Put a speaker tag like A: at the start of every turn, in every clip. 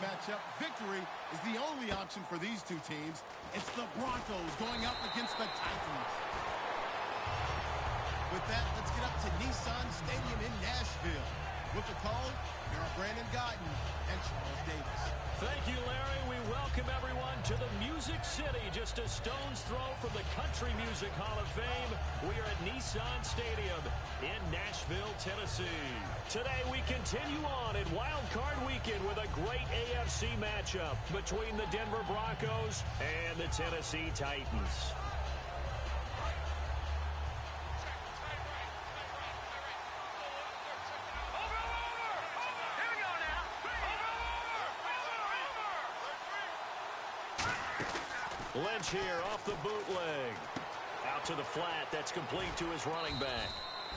A: matchup, victory is the only option for these two teams. It's the Broncos going up against the Titans. With that, let's get up to Nissan Stadium in Nashville. With the call, here are Brandon Guyton and Charles Davis.
B: Thank you, Larry. We welcome everyone to the Music City, just a stone's throw from the Country Music Hall of Fame. We are at Nissan Stadium in Nashville, Tennessee. Today we continue on in Wild Card Weekend with a great AFC matchup between the Denver Broncos and the Tennessee Titans. Lynch here off the bootleg. Out to the flat. That's complete to his running back.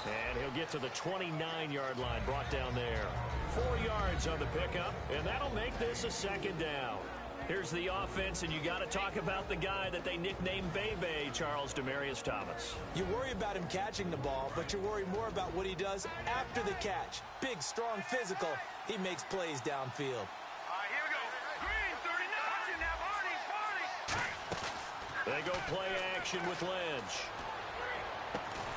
B: And he'll get to the 29-yard line, brought down there. 4 yards on the pickup, and that'll make this a second down. Here's the offense, and you got to talk about the guy that they nicknamed Bebe, Charles Demaryius Thomas.
C: You worry about him catching the ball, but you worry more about what he does after the catch. Big, strong, physical. He makes plays downfield.
B: They go play action with Lynch.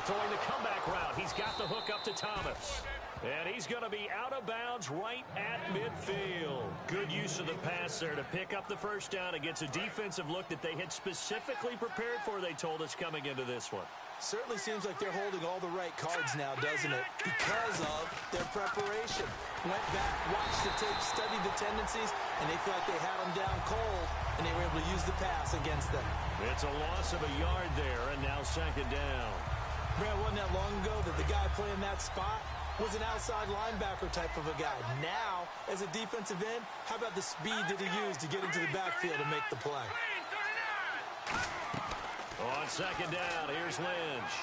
B: Throwing the comeback route. He's got the hook up to Thomas. And he's going to be out of bounds right at midfield. Good use of the pass there to pick up the first down against a defensive look that they had specifically prepared for, they told us, coming into this one.
C: Certainly seems like they're holding all the right cards now, doesn't it? Because of their preparation. Went back, watched the tape, studied the tendencies, and they feel like they had them down cold, and they were able to use the pass against them.
B: It's a loss of a yard there, and now second down.
C: Brad, wasn't that long ago that the guy playing that spot was an outside linebacker type of a guy. Now, as a defensive end, how about the speed that he used to get into the backfield to make the play?
B: On second down, here's Lynch.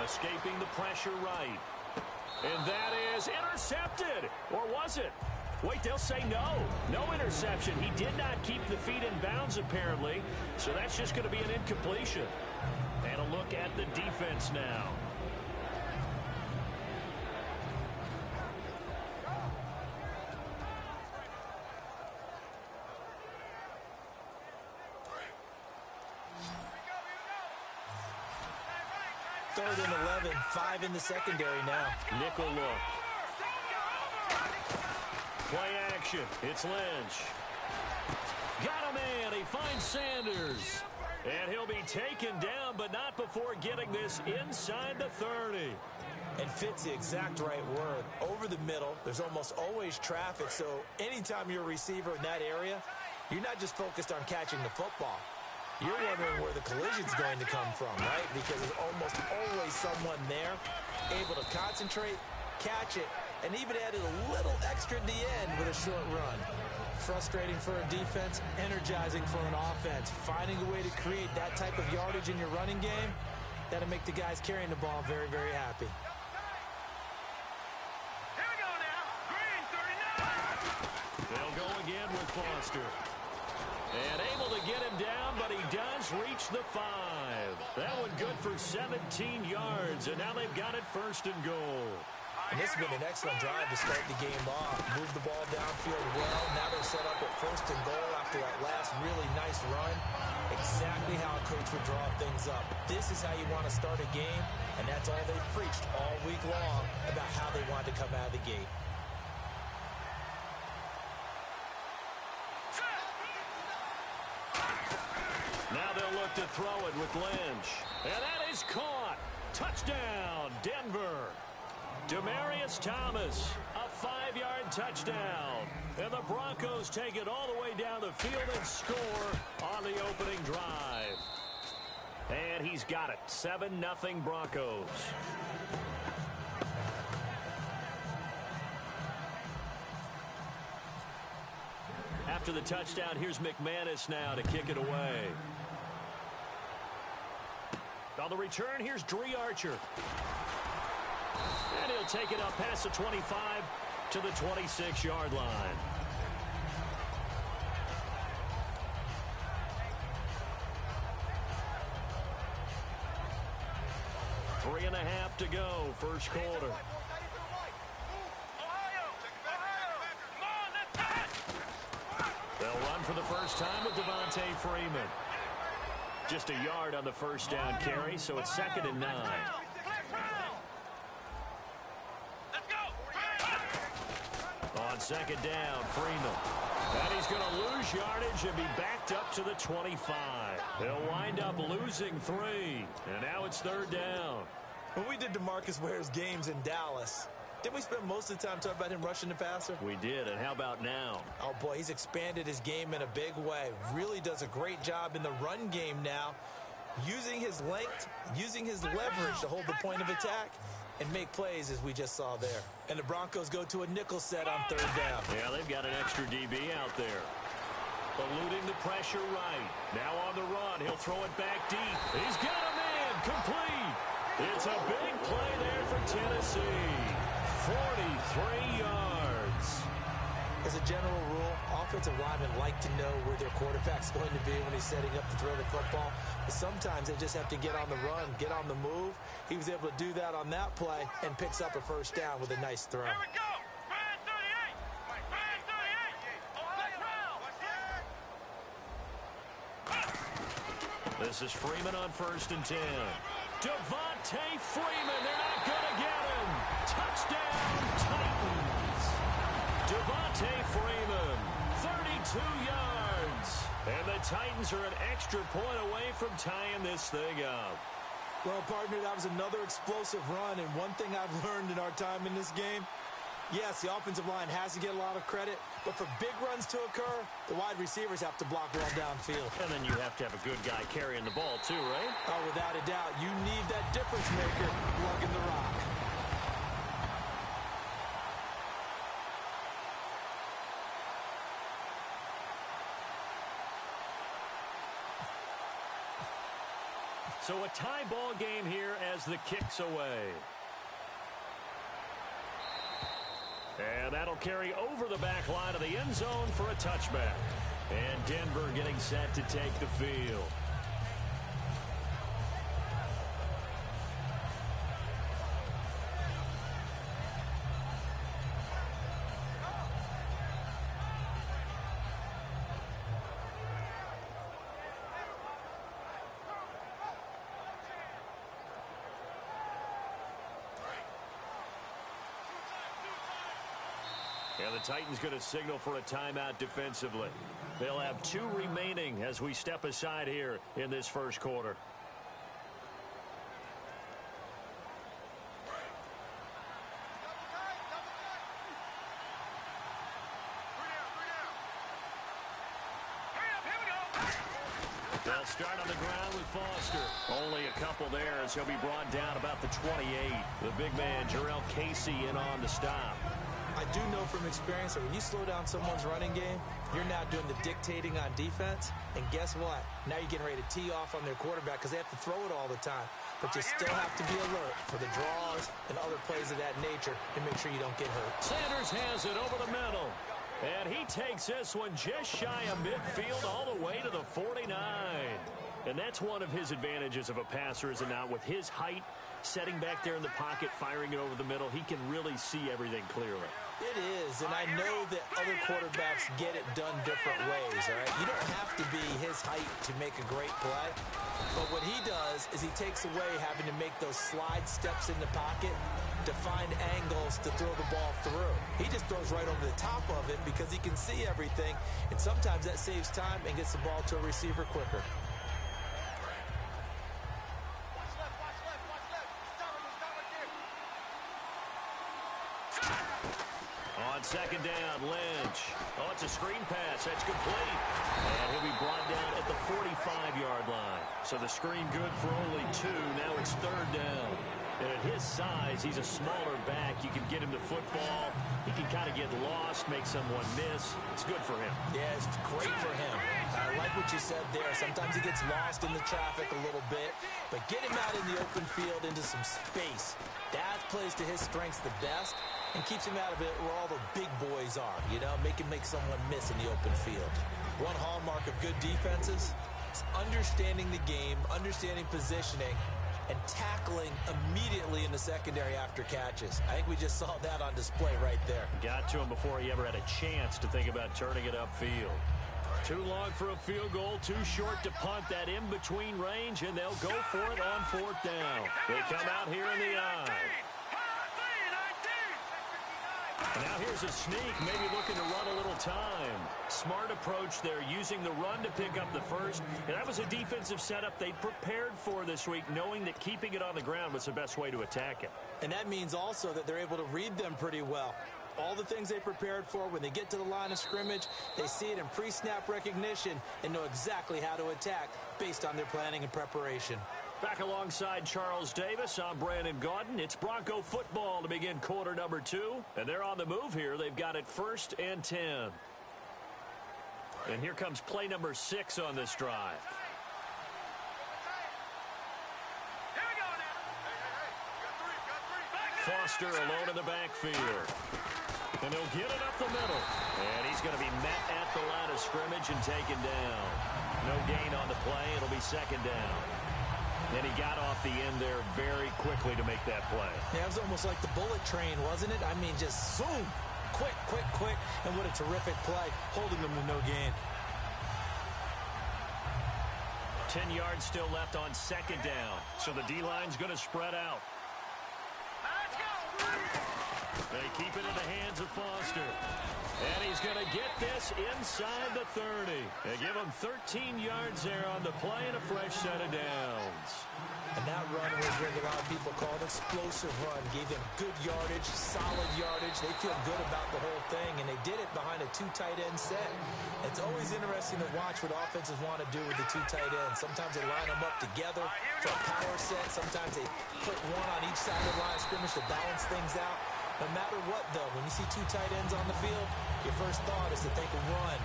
B: Escaping the pressure right. And that is intercepted. Or was it? Wait, they'll say no. No interception. He did not keep the feet in bounds, apparently. So that's just going to be an incompletion. And a look at the defense now.
C: Third and 11, 5 in the secondary now.
B: Nickel look. Play action. It's Lynch. Got a man. He finds Sanders. And he'll be taken down, but not before getting this inside the 30.
C: And fits the exact right word. Over the middle, there's almost always traffic, so anytime you're a receiver in that area, you're not just focused on catching the football. You're wondering where the collision's going to come from, right? Because there's almost always someone there able to concentrate, catch it, and even added a little extra at the end with a short run. Frustrating for a defense, energizing for an offense. Finding a way to create that type of yardage in your running game, that'll make the guys carrying the ball very, very happy.
D: Here we go now. Green, 39.
B: They'll go again with Foster. And able to get him down, but he does reach the 5. That one good for 17 yards, and now they've got it first and goal.
C: And this has been an excellent drive to start the game off. Move the ball downfield well. Now they're set up at first and goal after that last really nice run. Exactly how a coach would draw things up. This is how you want to start a game, and that's all they've preached all week long about how they want to come out of the gate.
B: Now they'll look to throw it with Lynch. And that is caught. Touchdown, Denver. Demaryius Thomas, a 5-yard touchdown. And the Broncos take it all the way down the field and score on the opening drive. And he's got it. 7-0 Broncos. After the touchdown, here's McManus now to kick it away. On the return, here's Dree Archer. And he'll take it up past the 25 to the 26-yard line. Three and a half to go, first quarter. for the first time with Devontae Freeman. Just a yard on the first down carry, so it's 2nd and 9. On 2nd down, Freeman. And he's going to lose yardage and be backed up to the 25. He'll wind up losing 3. And now it's 3rd down.
C: When we did DeMarcus Ware's games in Dallas, didn't we spend most of the time talking about him rushing the passer?
B: We did, and how about now?
C: Oh, boy, he's expanded his game in a big way. Really does a great job in the run game now, using his length, using his leverage to hold the point of attack and make plays as we just saw there. And the Broncos go to a nickel set on 3rd down.
B: Yeah, they've got an extra DB out there. Eluding the pressure right. Now on the run. He'll throw it back deep. He's got a man. Complete. It's a big play there for Tennessee. 43 yards.
C: As a general rule, offensive linemen like to know where their quarterback's going to be when he's setting up to throw the football. But sometimes they just have to get on the run, get on the move. He was able to do that on that play and picks up a first down with a nice throw.
D: Here we go. Brand 38. Brand 38.
B: This is Freeman on 1st and 10. Devontae Freeman. They're not going to get him. Touchdown, Titans. Devontae Freeman, 32 yards. And the Titans are an extra point away from tying this thing up.
C: Well, partner, that was another explosive run. And one thing I've learned in our time in this game, yes, the offensive line has to get a lot of credit. But for big runs to occur, the wide receivers have to block well downfield.
B: And then you have to have a good guy carrying the ball too, right?
C: Oh, without a doubt. You need that difference maker lugging the rock.
B: So a tie ball game here as the kick's away. And that'll carry over the back line of the end zone for a touchback. And Denver getting set to take the field. And the Titans going to signal for a timeout defensively. They'll have 2 remaining as we step aside here in this first quarter. They'll start on the ground with Foster. Only a couple there as he'll be brought down about the 28. The big man, Jarrell Casey, in on the stop.
C: I do know from experience that when you slow down someone's running game, you're now doing the dictating on defense. And guess what? Now you're getting ready to tee off on their quarterback because they have to throw it all the time. But you still have to be alert for the draws and other plays of that nature and make sure you don't get hurt.
B: Sanders has it over the middle. And he takes this one just shy of midfield all the way to the 49. And that's one of his advantages of a passer, is it not? With his height, setting back there in the pocket, firing it over the middle, he can really see everything clearly.
C: It is, and I know that other quarterbacks get it done different ways, all right? You don't have to be his height to make a great play, but what he does is he takes away having to make those slide steps in the pocket to find angles to throw the ball through. He just throws right over the top of it because he can see everything, and sometimes that saves time and gets the ball to a receiver quicker.
B: On 2nd down, Lynch. Oh, it's a screen pass. That's complete. And he'll be brought down at the 45-yard line. So the screen good for only 2. Now it's 3rd down. And at his size, he's a smaller back. You can get him to football. He can kind of get lost, make someone miss. It's good for him.
C: Yeah, it's great for him. I like what you said there. Sometimes he gets lost in the traffic a little bit. But get him out in the open field into some space. That plays to his strengths the best and keeps him out of it where all the big boys are, you know, make someone miss in the open field. One hallmark of good defenses is understanding the game, understanding positioning, and tackling immediately in the secondary after catches. I think we just saw that on display right there.
B: Got to him before he ever had a chance to think about turning it upfield. Too long for a field goal, too short to punt. That in-between range, and they'll go for it on 4th down. They come out here in the I. And now here's a sneak, maybe looking to run a little time. Smart approach there, using the run to pick up the first. And that was a defensive setup they prepared for this week, knowing that keeping it on the ground was the best way to attack it.
C: And that means also that they're able to read them pretty well. All the things they prepared for, when they get to the line of scrimmage, they see it in pre-snap recognition and know exactly how to attack based on their planning and preparation.
B: Back alongside Charles Davis, I'm Brandon Gaudin. It's Bronco football to begin quarter number 2. And they're on the move here. They've got it 1st and 10. And here comes play number 6 on this drive. Foster alone in the backfield. And he'll get it up the middle. And he's going to be met at the line of scrimmage and taken down. No gain on the play. It'll be 2nd down. And he got off the end there very quickly to make that play.
C: Yeah, it was almost like the bullet train, wasn't it? I mean, just zoom. Quick, quick, quick. And what a terrific play, holding them to no gain.
B: 10 yards still left on 2nd down. So the D-line's going to spread out. They keep it in the hands of Foster. And he's going to get this inside the 30. They give him 13 yards there on the play and a fresh set of downs.
C: And that run was what a lot of people call an explosive run. Gave them good yardage, solid yardage. They feel good about the whole thing, and they did it behind a 2 tight end set. It's always interesting to watch what offenses want to do with the 2 tight ends. Sometimes they line them up together for a power set. Sometimes they put one on each side of the line of scrimmage to balance things out. No matter what, though, when you see 2 tight ends on the field, your first thought is to think of run.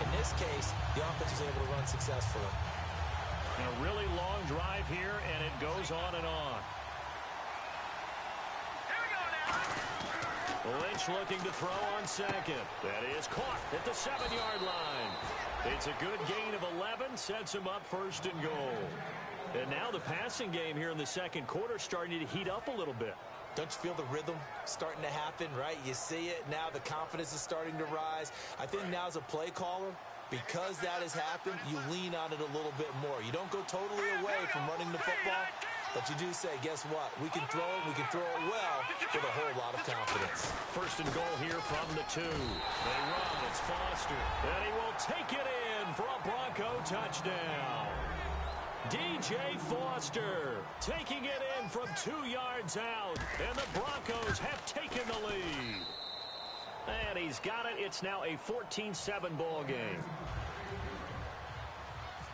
C: In this case, the offense was able to run successfully.
B: And a really long drive here, and it goes on and on. Lynch looking to throw on 2nd. That is caught at the 7-yard line. It's a good gain of 11, sets him up 1st and goal. And now the passing game here in the 2nd quarter starting to heat up a little bit.
C: Don't you feel the rhythm starting to happen, right? You see it. Now the confidence is starting to rise. I think now as a play caller, because that has happened, you lean on it a little bit more. You don't go totally away from running the football, but you do say, guess what? We can throw it. We can throw it well with a whole lot of confidence.
B: 1st and goal here from the 2. They run. It's Foster. And he will take it in for a Bronco touchdown. DJ Foster taking it in from 2 yards out, and the Broncos have taken the lead. And he's got it. It's now a 14-7 ball game.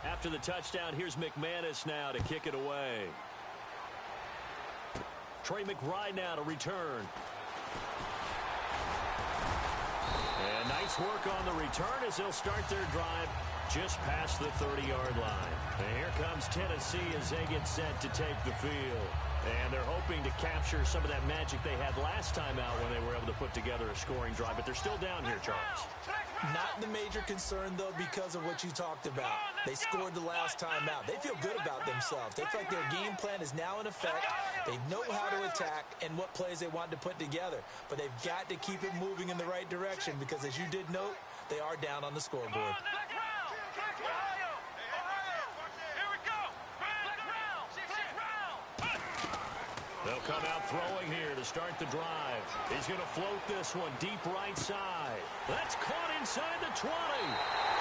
B: After the touchdown, here's McManus now to kick it away. Trey McBride now to return. And nice work on the return as they'll start their drive just past the 30-yard line. And here comes Tennessee as they get set to take the field. And they're hoping to capture some of that magic they had last time out when they were able to put together a scoring drive. But they're still down here, Charles.
C: Not the major concern, though, because of what you talked about. They scored the last time out. They feel good about themselves. They feel like their game plan is now in effect. They know how to attack and what plays they want to put together. But they've got to keep it moving in the right direction because, as you did note, they are down on the scoreboard.
B: They'll come out throwing here to start the drive. He's going to float this one deep right side. That's caught inside the 20.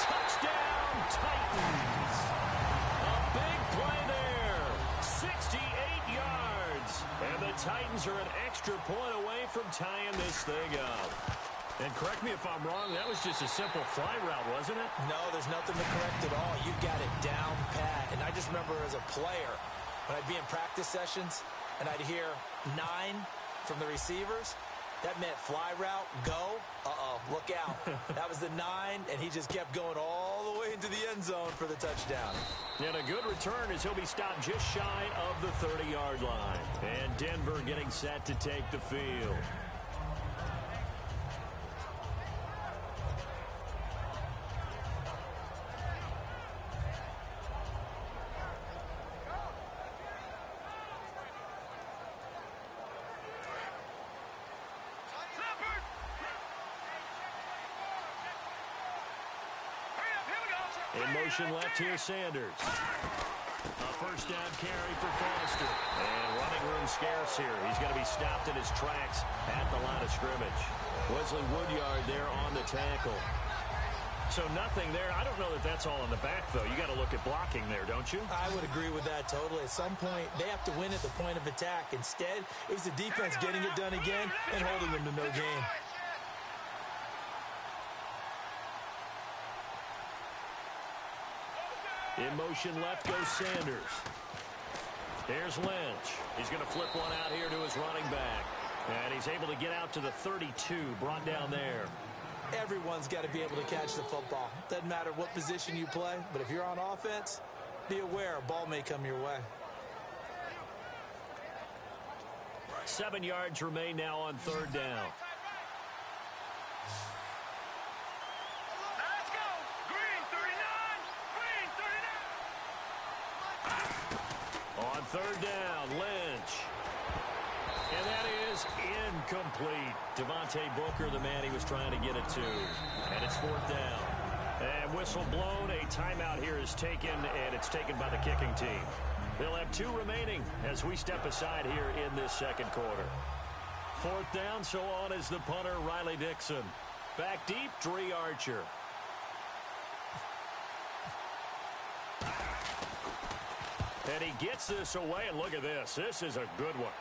B: Touchdown, Titans. A big play there. 68 yards. And the Titans are an extra point away from tying this thing up. And correct me if I'm wrong, that was just a simple fly route, wasn't it?
C: No, there's nothing to correct at all. You've got it down pat. And I just remember as a player, when I'd be in practice sessions, and I'd hear 9 from the receivers, that meant fly route, go. Uh-oh, look out. That was the 9, and he just kept going all the way into the end zone for the touchdown.
B: And a good return as he'll be stopped just shy of the 30-yard line. And Denver getting set to take the field.
D: Here we go.
B: In motion left here, Sanders. A first down carry for Foster. And running room scarce here. He's going to be stopped in his tracks at the line of scrimmage. Wesley Woodyard there on the tackle. So nothing there. I don't know that that's all in the back, though. You got to look at blocking there, don't you?
C: I would agree with that totally. At some point, they have to win at the point of attack. Instead, it was the defense getting it done again and holding them to no gain.
B: In motion left goes Sanders. Here's Lynch. He's going to flip one out here to his running back. And he's able to get out to the 32, brought down there.
C: Everyone's got to be able to catch the football. Doesn't matter what position you play, but if you're on offense, be aware a ball may come your way.
B: 7 yards remain now on third down.
D: Let's go. Green 39. Green 39.
B: On third down, Lynch. And that is incomplete. Devontae Booker, the man he was trying to get it to. And it's fourth down. And whistle blown. A timeout here is taken, and it's taken by the kicking team. They'll have 2 remaining as we step aside here in this second quarter. Fourth down, so on is the punter, Riley Dixon. Back deep, Dree Archer. And he gets this away, and look at this. This is a good one.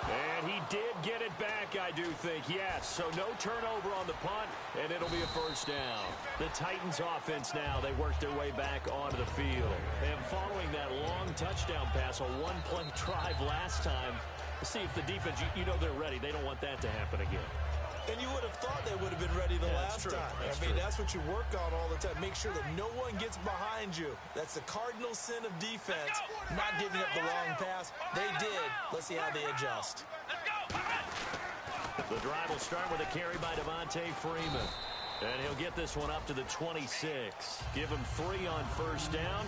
B: And he did get it back, I do think, yes. So no turnover on the punt, and it'll be a first down. The Titans offense now, they work their way back onto the field. And following that long touchdown pass, a one-play drive last time, see if the defense, you know they're ready. They don't want that to happen again.
C: And you would have thought they would have been ready the last time. That's what you work on all the time. Make sure that no one gets behind you. That's the cardinal sin of defense, not giving up the long pass. They did. Let's see how they adjust.
B: The drive will start with a carry by Devontae Freeman. And he'll get this one up to the 26. Give him 3 on first down.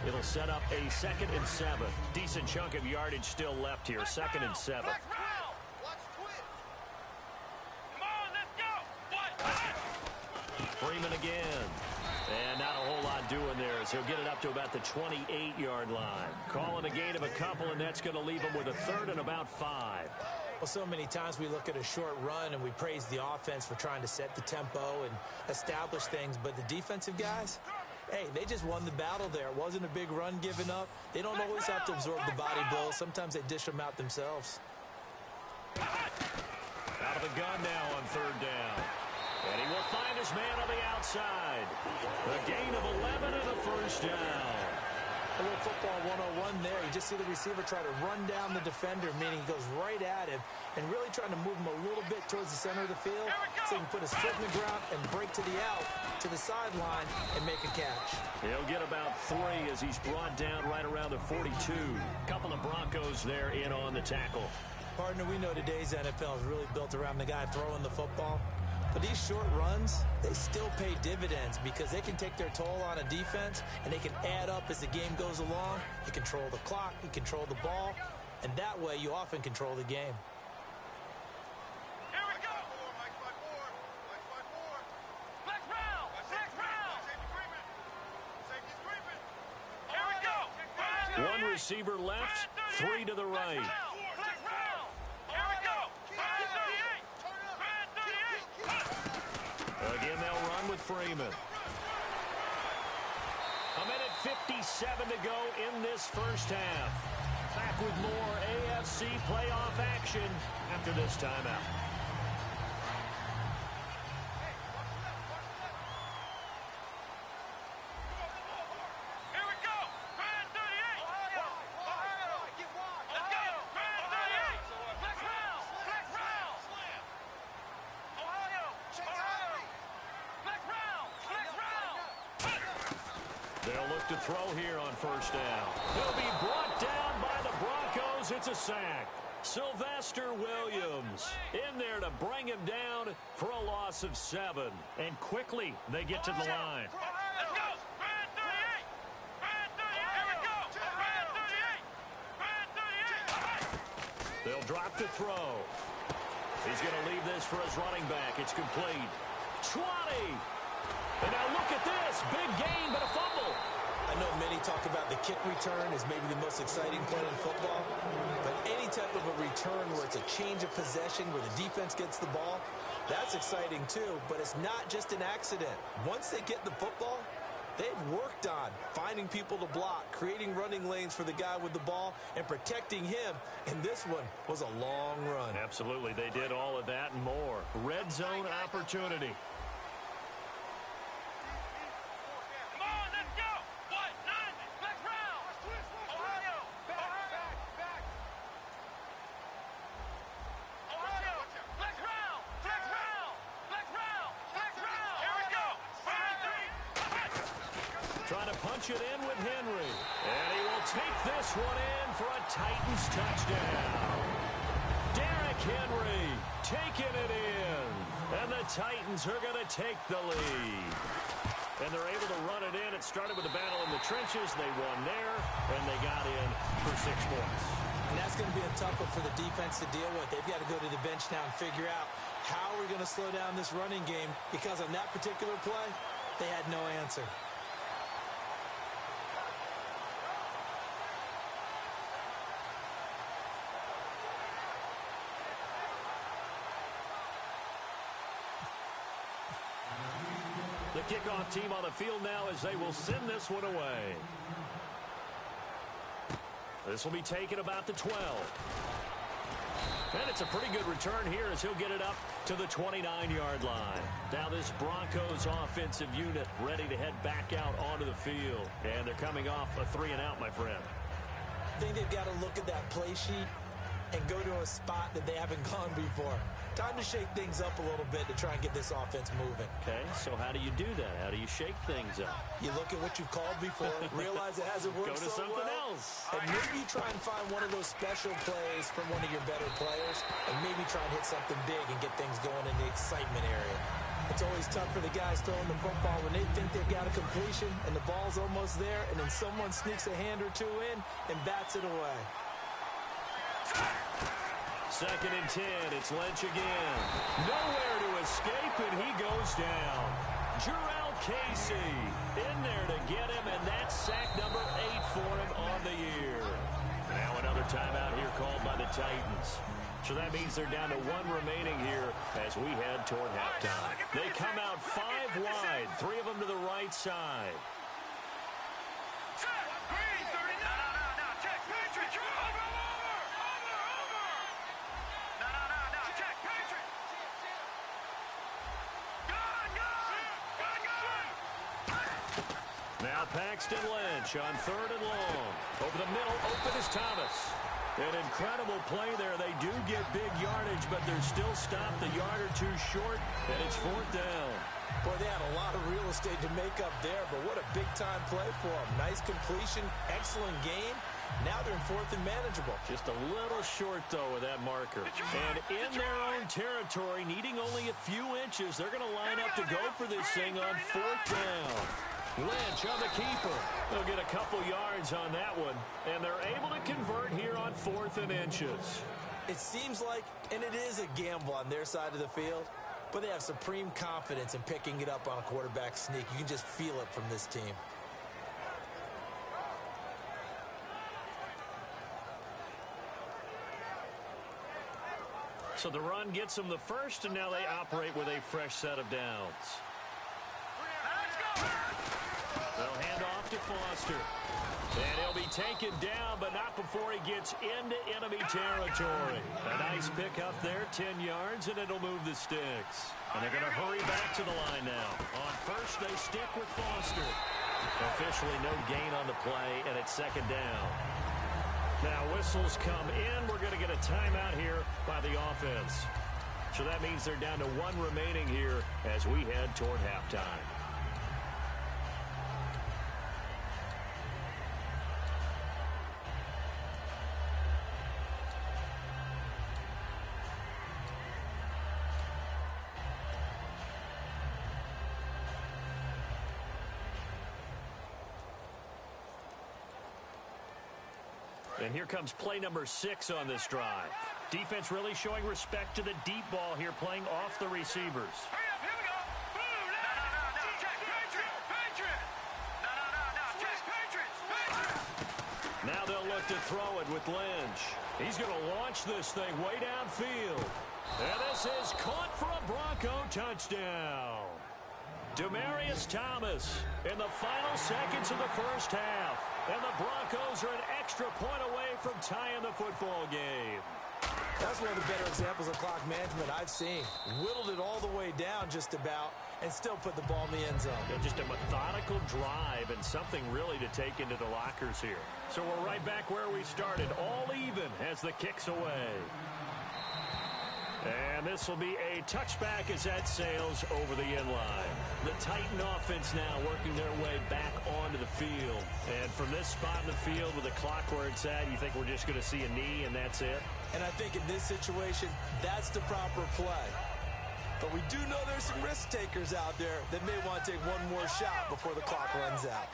B: It'll set up a 2nd and 7. Decent chunk of yardage still left here. 2nd and 7. Freeman again. And not a whole lot doing there as he'll get it up to about the 28-yard line. Calling a gain of a couple, and that's going to leave him with a 3rd and about 5.
C: Well, so many times we look at a short run and we praise the offense for trying to set the tempo and establish things. But the defensive guys, hey, they just won the battle there. It wasn't a big run given up. They don't always have to absorb the body blows. Sometimes they dish them out themselves.
B: Out of the gun now on third down. And he will find his man on the outside. A gain of 11 and a first down.
C: A little football 101 there. You just see the receiver try to run down the defender, meaning he goes right at him and really trying to move him a little bit towards the center of the field so he can put his foot in the ground and break to the out, to the sideline, and make a catch.
B: He'll get about 3 as he's brought down right around the 42. Couple of Broncos there in on the tackle.
C: Partner, we know today's NFL is really built around the guy throwing the football. But these short runs, they still pay dividends because they can take their toll on a defense and they can add up as the game goes along. You control the clock, you control the ball, and that way you often control the game.
D: Here we go. Flex round. Flex round. Here we go.
B: One receiver left, 3 to the right.
D: Flex round. Here we go. Brand 38.
B: Again, they'll run with Freeman. A minute 57 to go in this first half. Back with more AFC playoff action after this timeout.
D: Here we go. Brand 38. Let's go. Brand 38. Flex round. Flex round. Ohio. Flex round. Flex round.
B: They'll look to throw here on first down. He'll be brought down by the Broncos. It's a sack. Sylvester Williams in there to bring him down for a loss of 7. And quickly they get to the line.
D: Let's go. Brand 38. Brand 38. Here we go. Brand 38. Brand 38.
B: They'll drop to throw. He's going to leave this for his running back. It's complete. 20. And now look at this. Big gain, but a fumble.
C: I know many talk about the kick return as maybe the most exciting play in football, but any type of a return where it's a change of possession, where the defense gets the ball, that's exciting too, but it's not just an accident. Once they get the football, they've worked on finding people to block, creating running lanes for the guy with the ball, and protecting him, and this one was a long run.
B: Absolutely, they did all of that and more. Red zone opportunity. Trying to punch it in with Henry. And he will take this one in for a Titans touchdown. Derrick Henry taking it in. And the Titans are going to take the lead. And they're able to run it in. It started with a battle in the trenches. They won there, and they got in for 6 points.
C: And that's going to be a tough one for the defense to deal with. They've got to go to the bench now and figure out how we're going to slow down this running game, because on that particular play, they had no answer.
B: The kickoff team on the field now as they will send this one away. This will be taken about the 12. And it's a pretty good return here as he'll get it up to the 29-yard line. Now this Broncos offensive unit ready to head back out onto the field. And they're coming off a 3-and-out, my friend.
C: I think they've got to look at that play sheet and go to a spot that they haven't gone before. Time to shake things up a little bit to try and get this offense moving.
B: Okay, so how do you do that? How do you shake things up?
C: You look at what you've called before, realize it hasn't worked
B: Go to
C: so
B: something
C: well,
B: else.
C: and maybe try and find one of those special plays from one of your better players, and maybe try and hit something big and get things going in the excitement area. It's always tough for the guys throwing the football when they think they've got a completion and the ball's almost there, and then someone sneaks a hand or two in and bats it away.
B: 2nd and 10. It's Lynch again. Nowhere to escape, and he goes down. Jarrell Casey in there to get him, and that's sack number 8 for him on the year. Now another timeout here called by the Titans. So that means they're down to 1 remaining here as we head toward halftime. They come out 5 wide, 3 of them to the right side. Now Paxton Lynch on 3rd and long. Over the middle, open is Thomas. An incredible play there. They do get big yardage, but they're still stopped a yard or 2 short, and it's 4th down.
C: Boy, they had a lot of real estate to make up there, but what a big-time play for them. Nice completion, excellent game. Now they're in 4th and manageable.
B: Just a little short, though, with that marker. And in their own territory, needing only a few inches, they're going to line up to go for this thing on 4th down. Lynch on the keeper. They'll get a couple yards on that one, and they're able to convert here on 4th and inches.
C: It seems like, and it is a gamble on their side of the field, but they have supreme confidence in picking it up on a quarterback sneak. You can just feel it from this team.
B: So the run gets them the first, and now they operate with a fresh set of downs. They'll hand off to Foster. And he'll be taken down, but not before he gets into enemy territory. A nice pickup there, 10 yards, and it'll move the sticks. And they're going to hurry back to the line now. On first, they stick with Foster. Officially no gain on the play, and it's 2nd down. Now whistles come in. We're going to get a timeout here by the offense. So that means they're down to 1 remaining here as we head toward halftime. And here comes play number 6 on this drive. Defense really showing respect to the deep ball here, playing off the receivers.
D: Hurry up, here we go. Boom, no, check,
B: to throw it with Lynch. He's going to launch this thing way downfield. And this is caught for a Bronco touchdown. Demaryius Thomas in the final seconds of the first half. And the Broncos are an extra point away from tying the football game.
C: That's one of the better examples of clock management I've seen. Whittled it all the way down just about and still put the ball in the end zone.
B: Yeah, just a methodical drive and something really to take into the lockers here. So we're right back where we started, all even as the kick's away. And this will be a touchback as that sails over the end line. The Titan offense now working their way back onto the field. And from this spot in the field with the clock where it's at, you think we're just going to see a knee and that's it?
C: And I think in this situation, that's the proper play. But we do know there's some risk takers out there that may want to take one more shot before the clock runs out.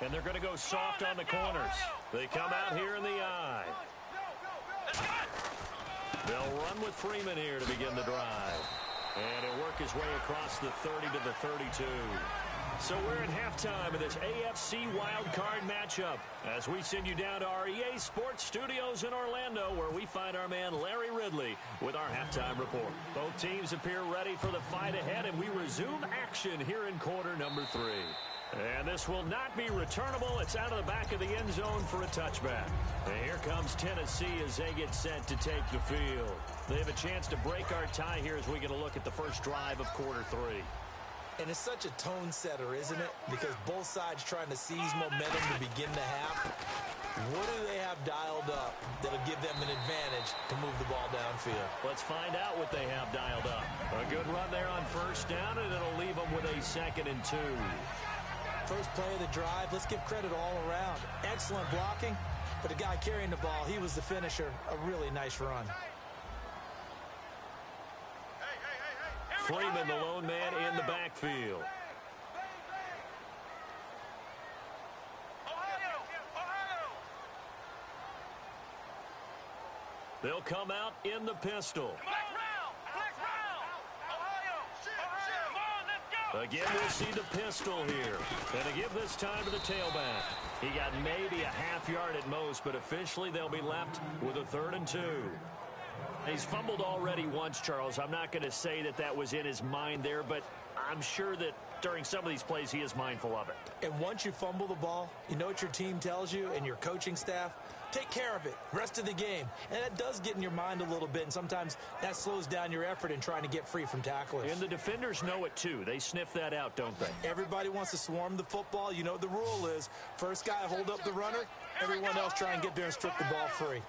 B: And they're going to go soft on the corners. They come out here in the eye. They'll run with Freeman here to begin the drive. And he'll work his way across the 30 to the 32. So we're at halftime of this AFC wildcard matchup as we send you down to our EA Sports Studios in Orlando where we find our man Larry Ridley with our halftime report. Both teams appear ready for the fight ahead, and we resume action here in quarter number 3. And this will not be returnable. It's out of the back of the end zone for a touchback. And here comes Tennessee as they get set to take the field. They have a chance to break our tie here as we get a look at the first drive of quarter 3.
C: And it's such a tone setter, isn't it? Because both sides trying to seize momentum to begin the half. What do they have dialed up that'll give them an advantage to move the ball downfield?
B: Let's find out what they have dialed up. A good run there on first down, and it'll leave them with a 2nd and 2.
C: First play of the drive, let's give credit all around. Excellent blocking, but the guy carrying the ball, he was the finisher. A really nice run.
B: Freeman, the lone man in the backfield. They'll come out in the pistol. Again, we'll see the pistol here. And to give this time to the tailback. He got maybe a half yard at most, but officially they'll be left with a 3rd and 2. He's fumbled already once, Charles. I'm not going to say that that was in his mind there, but I'm sure that during some of these plays he is mindful of it.
C: And once you fumble the ball, you know what your team tells you and your coaching staff? Take care of it rest of the game. And that does get in your mind a little bit, and sometimes that slows down your effort in trying to get free from tacklers.
B: And the defenders know it too. They sniff that out, don't they?
C: Everybody wants to swarm the football. You know what the rule is. First guy hold up the runner, everyone else try and get there and strip the ball free.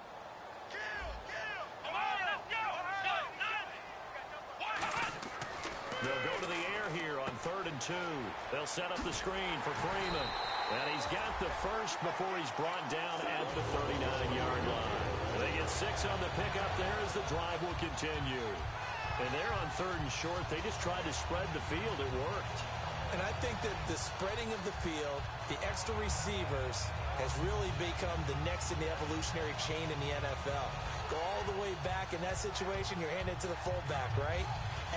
B: They'll go to the air here on 3rd and 2. They'll set up the screen for Freeman. And he's got the first before he's brought down at the 39-yard line. They get 6 on the pickup there as the drive will continue. And they're on 3rd and short. They just tried to spread the field. It worked.
C: And I think that the spreading of the field, the extra receivers, has really become the next in the evolutionary chain in the NFL. Go all the way back in that situation, you're handed to the fullback, right?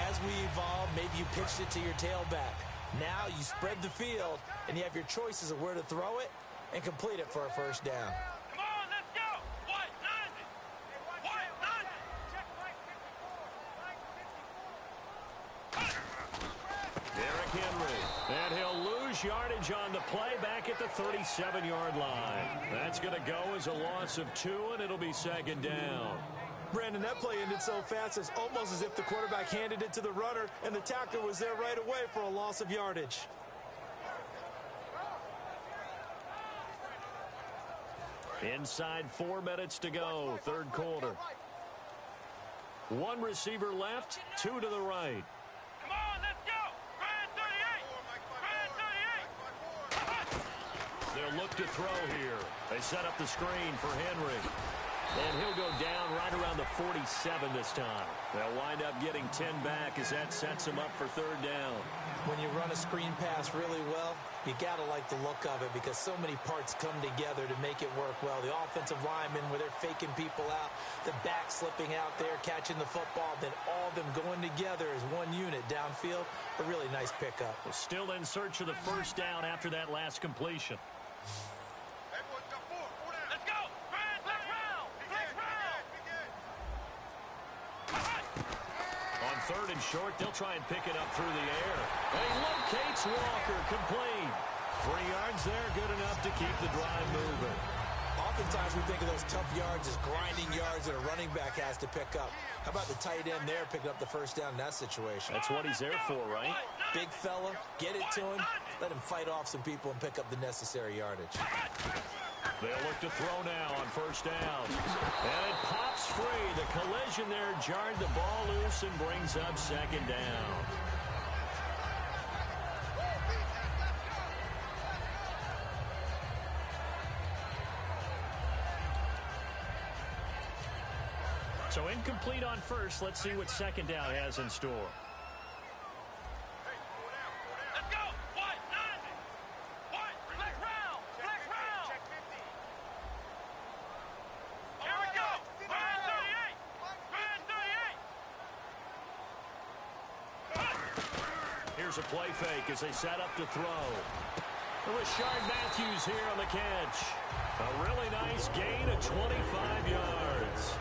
C: As we evolve, maybe you pitched it to your tailback. Now you spread the field, and you have your choices of where to throw it and complete it for a first down.
D: Come on, let's go. White 90.
B: Derrick Henry. And he'll lose yardage on the play back at the 37-yard line. That's going to go as a loss of 2, and it'll be 2nd down.
C: Brandon, that play ended so fast, it's almost as if the quarterback handed it to the runner, and the tackler was there right away for a loss of yardage.
B: Inside 4 minutes to go, 3rd quarter. 1 receiver left, 2 to the right.
D: Come on, let's go. Brand 38.
B: They'll look to throw here. They set up the screen for Henry. And he'll go down right around the 47 this time. They'll wind up getting 10 back as that sets him up for 3rd down.
C: When you run a screen pass really well, you got to like the look of it because so many parts come together to make it work well. The offensive linemen where they're faking people out, the back slipping out there, catching the football, then all of them going together as one unit downfield. A really nice pickup.
B: Well, still in search of the first down after that last completion.
D: Let's go.
B: him short. They'll try and pick it up through the air. And he locates Walker, complete. 3 yards there, good enough to keep the drive moving.
C: Oftentimes we think of those tough yards as grinding yards that a running back has to pick up. How about the tight end there picking up the first down in that situation?
B: That's what he's there for, right?
C: Big fella, get it to him, let him fight off some people and pick up the necessary yardage.
B: They'll look to throw now on first down. And it pops free. The collision there jarred the ball loose and brings up second down. So incomplete on first. Let's see what second down has in store.
D: Let's go. What? What? Flex round. Flex round. Here we go. Brand 38. Brand 38.
B: Here's a play fake as they set up to throw. Rashard Matthews here on the catch. A really nice gain of 25 yards.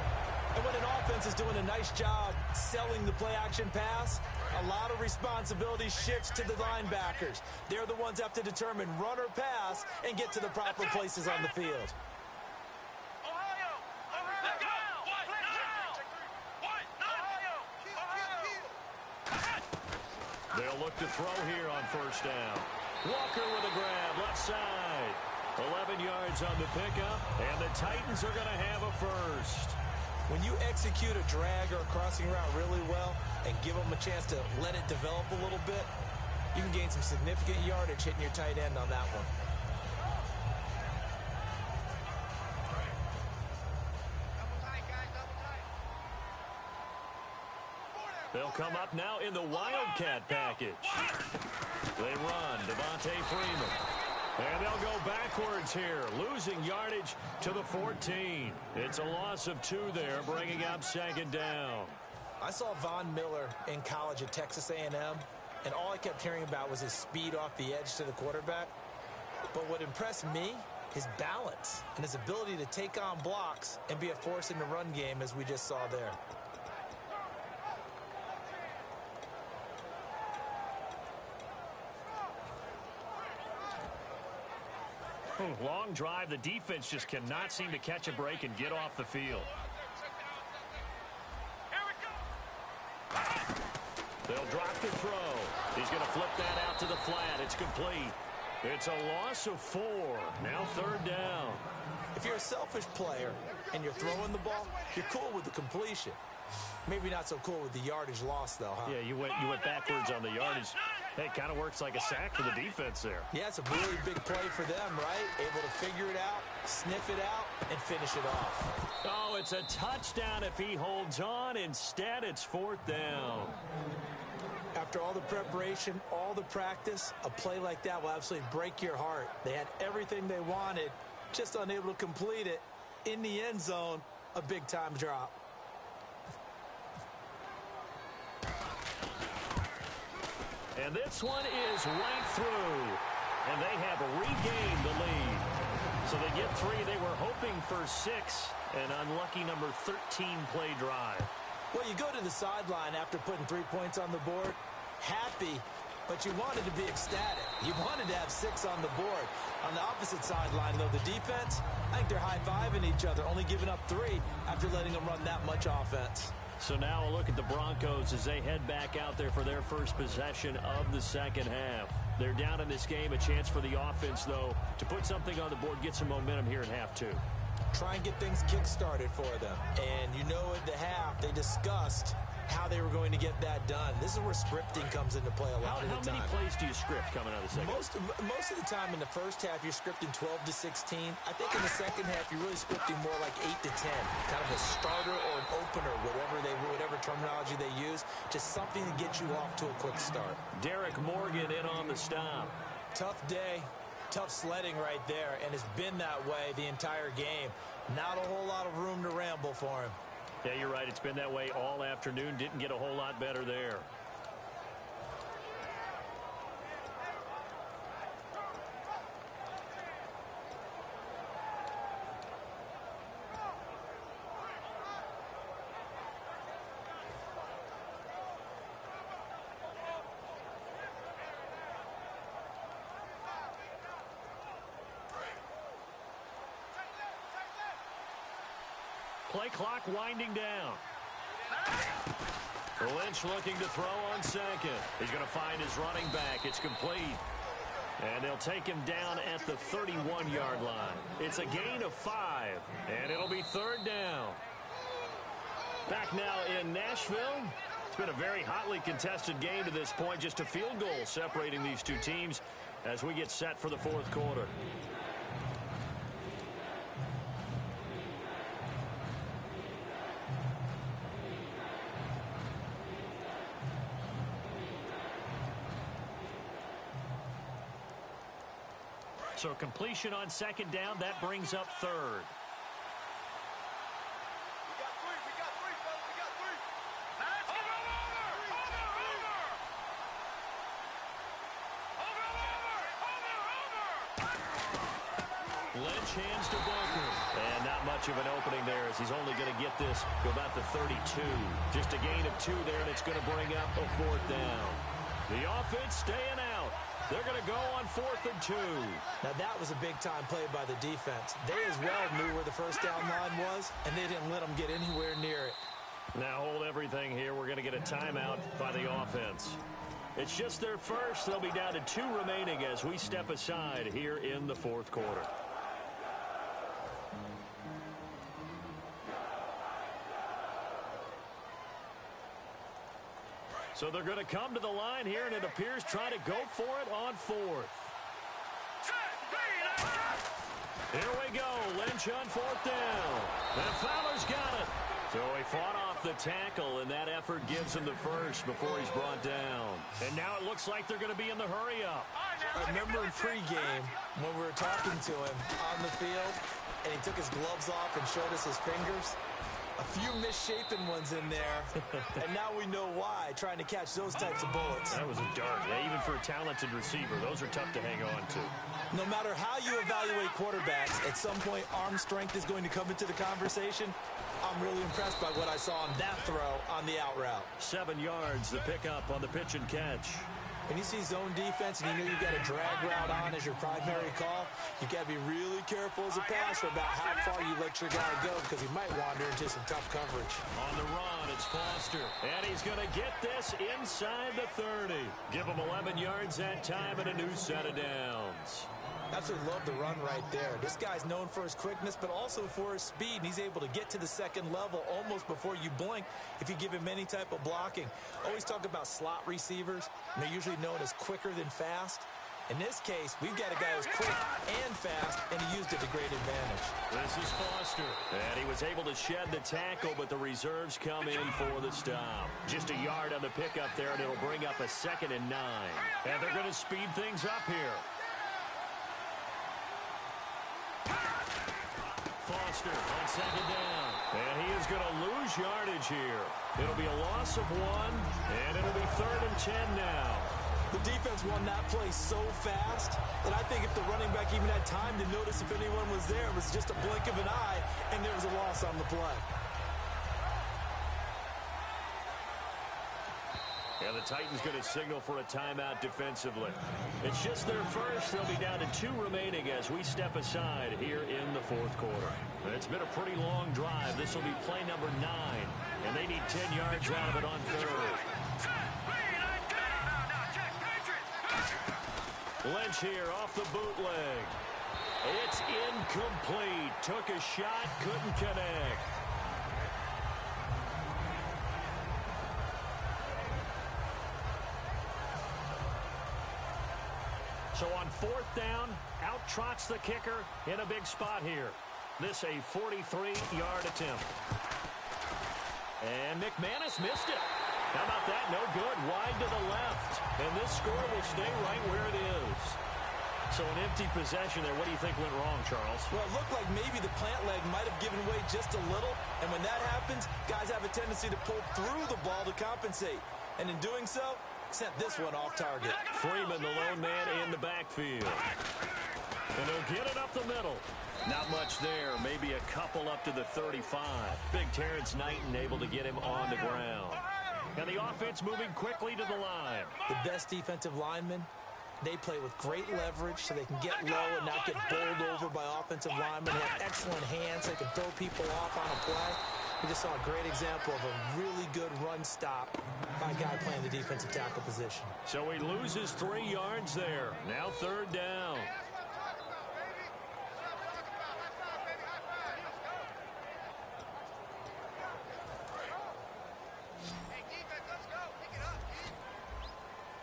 C: And when an offense is doing a nice job selling the play-action pass, a lot of responsibility shifts to the linebackers. They're the ones that have to determine run or pass and get to the proper places on the field.
D: Ohio. Let's go. What? What? Ohio.
B: They'll look to throw here on first down. Walker with a grab, left side. 11 yards on the pickup, and the Titans are going to have a first.
C: When you execute a drag or a crossing route really well and give them a chance to let it develop a little bit, you can gain some significant yardage hitting your tight end on that one.
B: They'll come up now in the Wildcat package. They run, Devontae Freeman. And they'll go backwards here, losing yardage to the 14. It's a loss of 2 there, bringing up second down.
C: I saw Von Miller in college at Texas A&M, and all I kept hearing about was his speed off the edge to the quarterback. But what impressed me, his balance and his ability to take on blocks and be a force in the run game, as we just saw there.
B: Long drive. The defense just cannot seem to catch a break and get off the field.
D: Here we go.
B: They'll drop the throw. He's going to flip that out to the flat. It's complete. It's a loss of 4. Now third down.
C: If you're a selfish player and you're throwing the ball, you're cool with the completion. Maybe not so cool with the yardage loss, though, huh?
B: Yeah, you went backwards on the yardage. Hey, it kind of works like a sack for the defense there.
C: Yeah, it's a really big play for them, right? Able to figure it out, sniff it out, and finish it off.
B: Oh, it's a touchdown if he holds on. Instead, it's fourth down.
C: After all the preparation, all the practice, a play like that will absolutely break your heart. They had everything they wanted, just unable to complete it. In the end zone, a big-time drop.
B: And this one is right through. And they have regained the lead. So they get 3. They were hoping for 6. An unlucky number 13 play drive.
C: Well, you go to the sideline after putting 3 points on the board, happy, but you wanted to be ecstatic. You wanted to have 6 on the board. On the opposite sideline, though, the defense, I think they're high-fiving each other, only giving up 3 after letting them run that much offense.
B: So now a look at the Broncos as they head back out there for their first possession of the second half. They're down in this game. A chance for the offense, though, to put something on the board, get some momentum here in half 2.
C: Try and get things kick-started for them. And you know at the half, they discussed how they were going to get that done. This is where scripting comes into play a lot of the time.
B: How many plays do you script coming out of the second?
C: Most of the time in the first half, you're scripting 12 to 16. I think in the second half, you're really scripting more like 8 to 10. Kind of a starter or an opener, whatever terminology they use. Just something to get you off to a quick start.
B: Derek Morgan in on the stop.
C: Tough day. Tough sledding right there, and it's been that way the entire game. Not a whole lot of room to ramble for him.
B: Yeah, you're right. It's been that way all afternoon. Didn't get a whole lot better there. Play clock winding down. Lynch looking to throw on second. He's going to find his running back. It's complete. And they'll take him down at the 31-yard line. It's a gain of 5, and it'll be third down. Back now in Nashville. It's been a very hotly contested game to this point. Just a field goal separating these two teams as we get set for the fourth quarter. So completion on second down, that brings up third.
D: We got three, fellas, we got three. Now let's get over.
B: Lynch hands to Booker. And not much of an opening there as he's only going to get this to about the 32. Just a gain of 2 there, and it's going to bring up a fourth down. The offense staying out. They're going to go on 4th and 2.
C: Now, that was a big-time play by the defense. They as well knew where the first down line was, and they didn't let them get anywhere near it.
B: Now hold everything here. We're going to get a timeout by the offense. It's just their first. They'll be down to 2 remaining as we step aside here in the fourth quarter. So they're going to come to the line here, and it appears try to go for it on 4th. Here we go. Lynch on 4th down. And Fowler's got it. So he fought off the tackle, and that effort gives him the first before he's brought down. And now it looks like they're going to be in the hurry-up.
C: I remember in pregame when we were talking to him on the field, and he took his gloves off and showed us his fingers. A few misshapen ones in there, and now we know why, trying to catch those types of bullets.
B: That was a dart. Yeah, even for a talented receiver, those are tough to hang on to.
C: No matter how you evaluate quarterbacks, at some point arm strength is going to come into the conversation. I'm really impressed by what I saw on that throw on the out route.
B: 7 yards, the pickup on the pitch and catch.
C: When you see zone defense and you know you've got a drag route on as your primary call, you've got to be really careful as a passer about how far you let your guy go because he might wander into some tough coverage.
B: On the run, it's Foster. And he's going to get this inside the 30. Give him 11 yards that time and a new set of downs.
C: Absolutely love the run right there. This guy's known for his quickness, but also for his speed. And he's able to get to the second level almost before you blink if you give him any type of blocking. Always talk about slot receivers. They're usually known as quicker than fast. In this case, we've got a guy who's quick and fast, and he used it to great advantage.
B: This is Foster. And he was able to shed the tackle, but the reserves come in for the stop. Just a yard on the pickup there, and it'll bring up a 2nd and 9. And they're going to speed things up here. Foster on 2nd down. And he is going to lose yardage here. It'll be a loss of 1, and it'll be 3rd and 10 now.
C: The defense won that play so fast that I think if the running back even had time to notice if anyone was there, it was just a blink of an eye, and there was a loss on the play.
B: And the Titans going to signal for a timeout defensively. It's just their first. They'll be down to 2 remaining as we step aside here in the fourth quarter. It's been a pretty long drive. This will be play number 9, and they need 10 yards out of it on 3rd. Lynch here off the bootleg. It's incomplete. Took a shot, couldn't connect. So on 4th down, out trots the kicker in a big spot here. This a 43-yard attempt. And McManus missed it. How about that? No good. Wide to the left. And this score will stay right where it is. So an empty possession there. What do you think went wrong, Charles?
C: Well, it looked like maybe the plant leg might have given way just a little. And when that happens, guys have a tendency to pull through the ball to compensate. And in doing so, sent this one off target.
B: Freeman, the lone man in the backfield. And he'll get it up the middle. Not much there. Maybe a couple up to the 35. Big Terrence Knighton able to get him on the ground. And the offense moving quickly to the line.
C: The best defensive linemen They play with great leverage so they can get low and not get bowled over by offensive linemen. They have excellent hands. They can throw people off on a play. We just saw a great example of a really good run stop by a guy playing the defensive tackle position.
B: So he loses 3 yards there. Now 3rd down.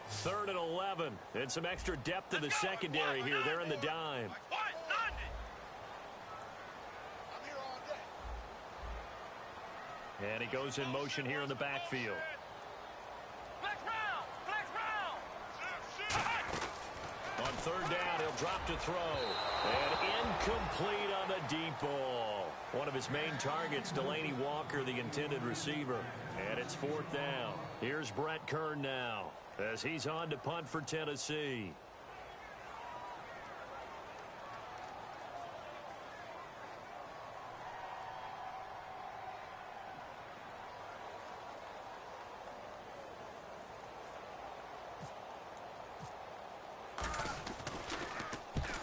B: Third and 11, and some extra depth in the secondary here. They're in the dime. And he goes in motion here in the backfield. On 3rd down, he'll drop to throw. And incomplete on the deep ball. One of his main targets, Delaney Walker, the intended receiver. And it's 4th down. Here's Brett Kern now, as he's on to punt for Tennessee.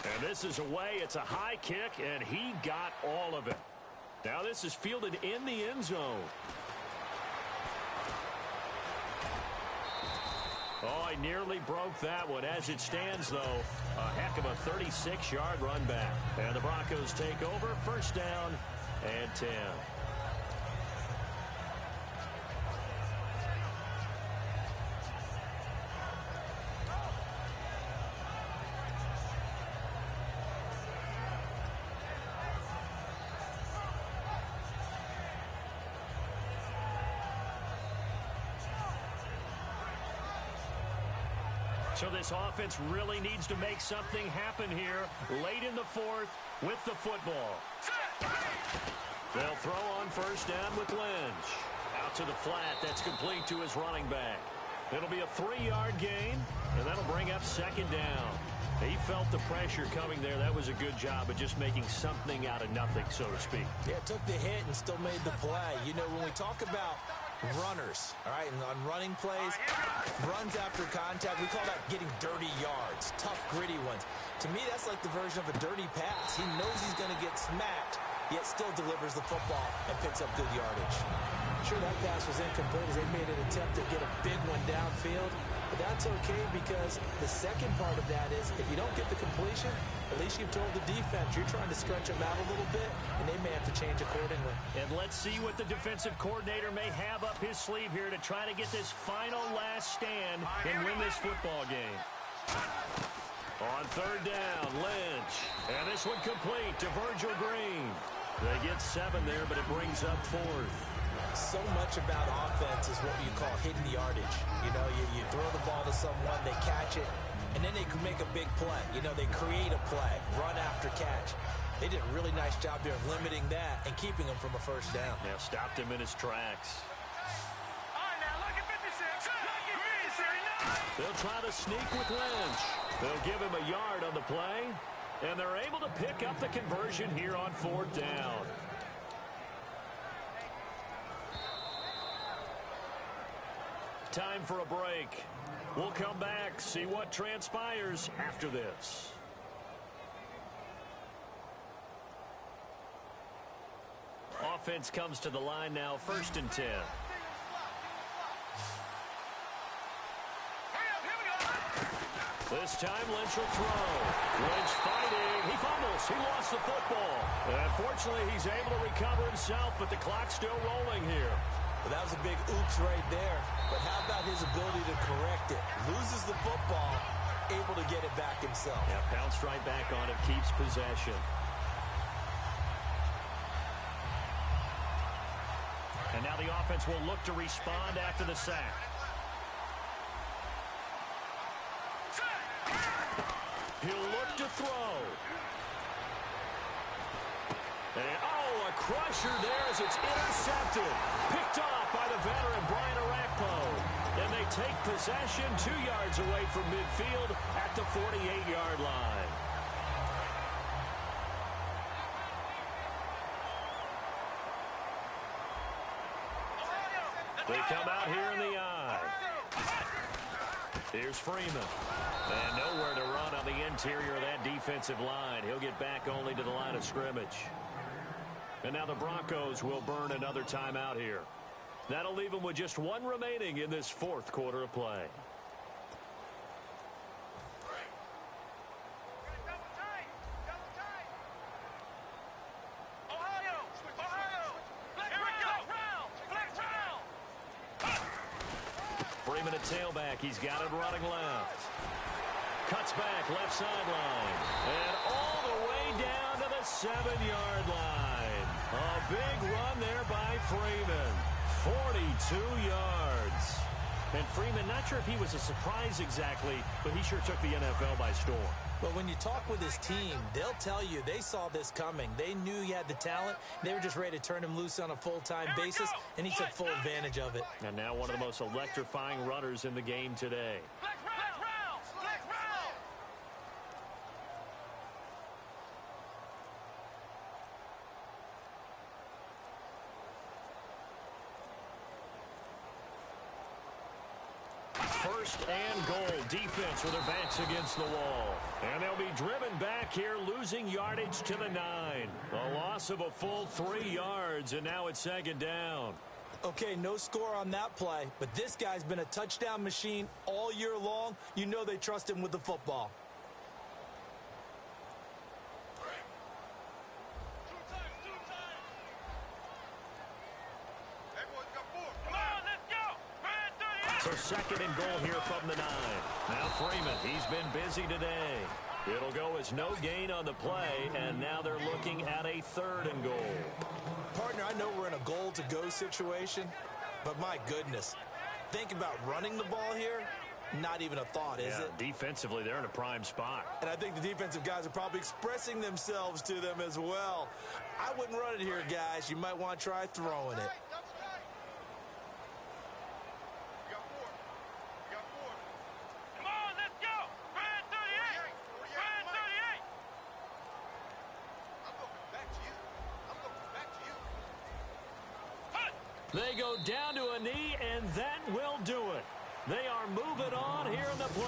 B: And this is away. It's a high kick, and he got all of it. Now this is fielded in the end zone. Oh, I nearly broke that one. As it stands, though, a heck of a 36-yard run back. And the Broncos take over. 1st down and 10. So this offense really needs to make something happen here late in the 4th with the football. They'll throw on 1st down with Lynch. Out to the flat. That's complete to his running back. It'll be a 3-yard gain, and that'll bring up 2nd down. He felt the pressure coming there. That was a good job of just making something out of nothing, so to speak.
C: Yeah, took the hit and still made the play. You know, when we talk about runners, all right, and on running plays, runs after contact, we call that getting dirty yards, tough, gritty ones. To me, that's like the version of a dirty pass. He knows he's going to get smacked, yet still delivers the football and picks up good yardage. Sure, that pass was incomplete as they made an attempt to get a big one downfield, but that's okay because the second part of that is if you don't get the completion, at least you've told the defense you're trying to stretch them out a little bit, and they may have to change accordingly.
B: And let's see what the defensive coordinator may have up his sleeve here to try to get this final last stand and win this football game. On 3rd down, Lynch. And this one complete to Virgil Green. They get 7 there, but it brings up 4th.
C: So much about offense is what you call hidden yardage. You know, you throw the ball to someone, they catch it, and then they can make a big play. You know, they create a play, run after catch. They did a really nice job there of limiting that and keeping him from a 1st down.
B: Yeah, stopped him in his tracks.
D: All right, now look at 56.
B: They'll try to sneak with Lynch. They'll give him a yard on the play, and they're able to pick up the conversion here on 4th down. Time for a break. We'll come back, see what transpires after this. Offense comes to the line now, 1st and 10. This time Lynch will throw. Lynch fighting. He fumbles. He lost the football. Unfortunately, he's able to recover himself, but the clock's still rolling here.
C: Well, that was a big oops right there. But how about his ability to correct it? Loses the football, able to get it back himself.
B: Yeah, pounced right back on it, keeps possession. And now the offense will look to respond after the sack. He'll look to throw. And, a crusher there as it's intercepted. Picked off by the veteran Brian Arakpo. And they take possession 2 yards away from midfield at the 48-yard line. They come out here in the I. Here's Freeman. And nowhere to run on the interior of that defensive line. He'll get back only to the line of scrimmage. And now the Broncos will burn another timeout here. That'll leave them with just one remaining in this fourth quarter of play. Freeman at tailback. He's got it running left. Cuts back left sideline. And all the way down to the 7-yard line. A big run there by Freeman. 42 yards. And Freeman, not sure if he was a surprise exactly, but he sure took the NFL by storm.
C: But when you talk with his team, they'll tell you they saw this coming. They knew he had the talent. They were just ready to turn him loose on a full-time basis, and he took full advantage of it.
B: And now one of the most electrifying runners in the game today. First and goal. Defense with their backs against the wall. And they'll be driven back here, losing yardage to the 9. A loss of a full 3 yards, and now it's second down.
C: Okay, no score on that play, but this guy's been a touchdown machine all year long. You know they trust him with the football.
B: So second and goal here from the 9. Now Freeman, he's been busy today. It'll go as no gain on the play, and now they're looking at a third and goal.
C: Partner, I know we're in a goal-to-go situation, but my goodness, think about running the ball here. Not even a thought, is it?
B: Defensively, they're in a prime spot.
C: And I think the defensive guys are probably expressing themselves to them as well. I wouldn't run it here, guys. You might want to try throwing it.
B: They go down to a knee, and that will do it. They are moving on here in the play.